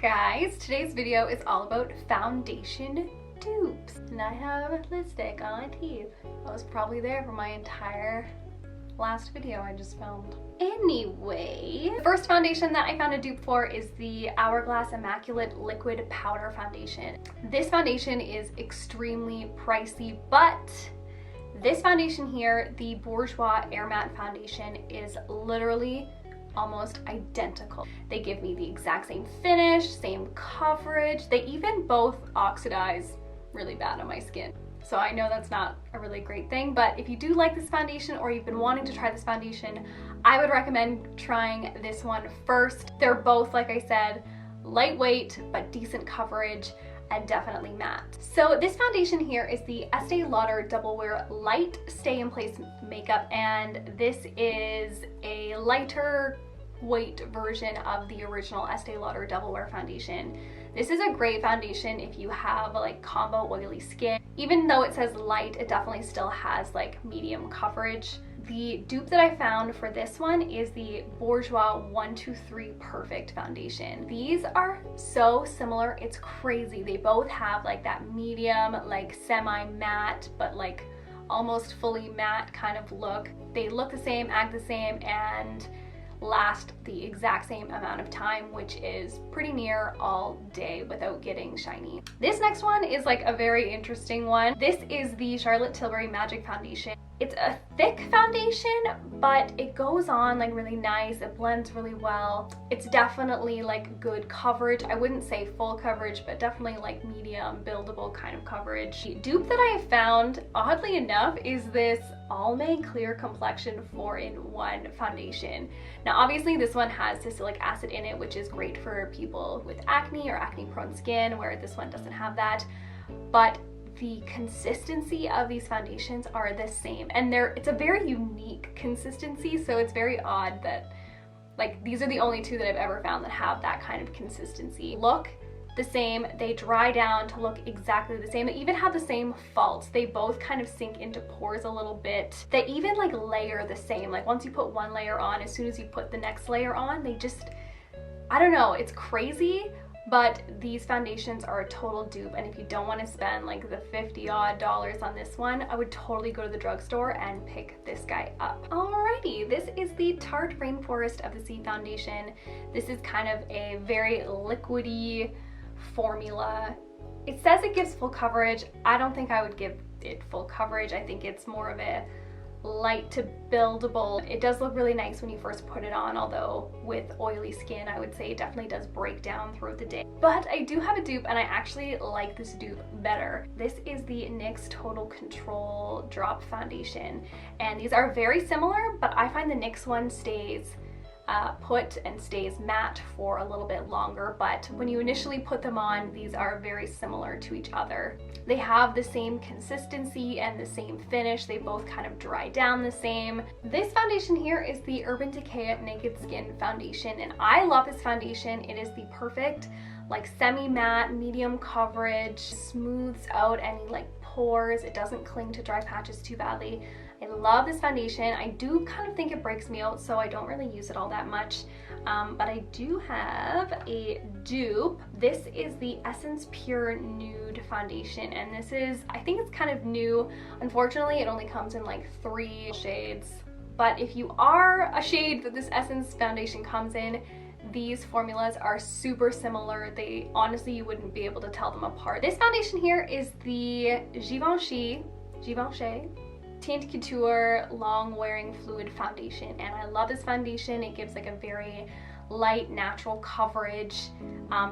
guys, today's video is all about foundation dupes. And I have lipstick on my teeth. I was probably there for my entire last video I just filmed. Anyway, the first foundation that I found a dupe for is the Hourglass Immaculate Liquid Powder Foundation. This foundation is extremely pricey, but this foundation here, the Bourjois Air Matte Foundation, is literally almost identical. They give me the exact same finish, same coverage. They even both oxidize really bad on my skin. So I know that's not a really great thing, but if you do like this foundation or you've been wanting to try this foundation, I would recommend trying this one first. They're both, like I said, lightweight but decent coverage and definitely matte. So this foundation here is the Estee Lauder Double Wear Light Stay in Place Makeup, and this is a lighter weight version of the original Estee Lauder Double Wear Foundation. This is a great foundation if you have like combo oily skin. Even though it says light, it definitely still has like medium coverage. The dupe that I found for this one is the Bourjois 123 Perfect Foundation. These are so similar, it's crazy. They both have like that medium, like semi-matte, but like almost fully matte kind of look. They look the same, act the same, and last the exact same amount of time, which is pretty near all day without getting shiny. This next one is like a very interesting one. This is the Charlotte Tilbury Magic Foundation. It's a thick foundation, but it goes on like really nice. It blends really well. It's definitely like good coverage. I wouldn't say full coverage, but definitely like medium, buildable kind of coverage. The dupe that I found, oddly enough, is this Almay Clear Complexion 4-in-1 foundation. Now obviously this one has salicylic acid in it, which is great for people with acne or acne prone skin, where this one doesn't have that. But the consistency of these foundations are the same, and it's a very unique consistency, so it's very odd that like these are the only two that I've ever found that have that kind of consistency. Look the same, they dry down to look exactly the same. They even have the same faults. They both kind of sink into pores a little bit. They even like layer the same. Like once you put one layer on, as soon as you put the next layer on, they just, I don't know, it's crazy. But these foundations are a total dupe, and if you don't want to spend like the $50-odd on this one, I would totally go to the drugstore and pick this guy up. Alrighty, this is the Tarte Rainforest of the Sea Foundation. This is kind of a very liquidy formula. It says it gives full coverage. I don't think I would give it full coverage. I think it's more of a light to buildable. It does look really nice when you first put it on, although with oily skin I would say it definitely does break down throughout the day. But I do have a dupe, and I actually like this dupe better. This is the NYX Total Control Drop Foundation, and these are very similar, but I find the NYX one stays put and stays matte for a little bit longer, but when you initially put them on, these are very similar to each other. They have the same consistency and the same finish. They both kind of dry down the same. This foundation here is the Urban Decay Naked Skin Foundation, and I love this foundation. It is the perfect like semi-matte, medium coverage, smooths out any like pores. It doesn't cling to dry patches too badly. I love this foundation. I do kind of think it breaks me out, so I don't really use it all that much. But I do have a dupe. This is the Essence Pure Nude Foundation, and this is, I think it's kind of new. Unfortunately, it only comes in like 3 shades. But if you are a shade that this Essence foundation comes in, these formulas are super similar. They honestly, you wouldn't be able to tell them apart. This foundation here is the Givenchy Teint Couture Long Wearing Fluid Foundation, and I love this foundation. It gives like a very light, natural coverage,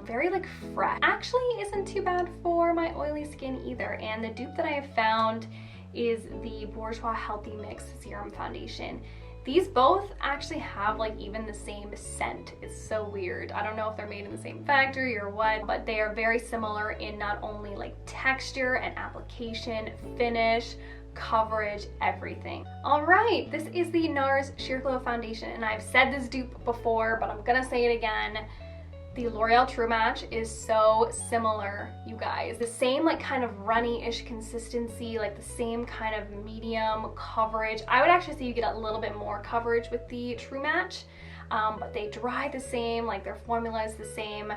very like fresh. Actually isn't too bad for my oily skin either. And the dupe that I have found is the Bourjois Healthy Mix Serum Foundation. These both actually have like even the same scent. It's so weird. I don't know if they're made in the same factory or what, but they are very similar in not only like texture and application, finish, coverage, everything. All right, this is the Nars Sheer Glow Foundation, and I've said this dupe before, but I'm gonna say it again. The L'Oreal True Match is so similar, you guys. The same like kind of runny-ish consistency, like the same kind of medium coverage. I would actually say you get a little bit more coverage with the True Match, but they dry the same, like their formula is the same.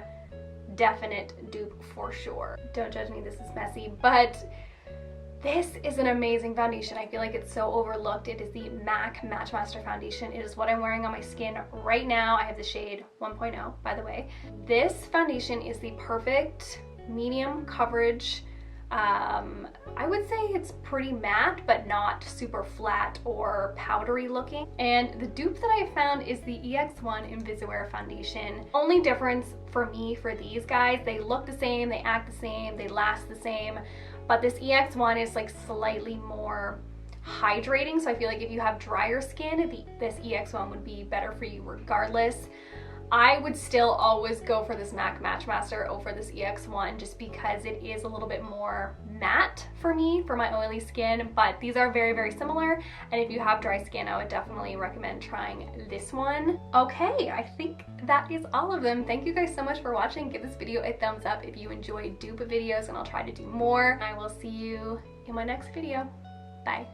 definite dupe for sure. Don't judge me, this is messy, but this is an amazing foundation. I feel like it's so overlooked. It is the MAC Matchmaster Foundation. It is what I'm wearing on my skin right now. I have the shade 1.0, by the way. This foundation is the perfect medium coverage. I would say it's pretty matte, but not super flat or powdery looking. And the dupe that I found is the EX1 Invisi foundation. Only difference for me for these guys, they look the same, they act the same, they last the same, but this EX1 is like slightly more hydrating. So I feel like if you have drier skin, this EX1 would be better for you regardless. I would still always go for this MAC Matchmaster over this EX1 just because it is a little bit more matte for me, for my oily skin, but these are very, very similar. And if you have dry skin, I would definitely recommend trying this one. Okay, I think that is all of them. Thank you guys so much for watching. Give this video a thumbs up if you enjoy dupe videos, and I'll try to do more. I will see you in my next video. Bye.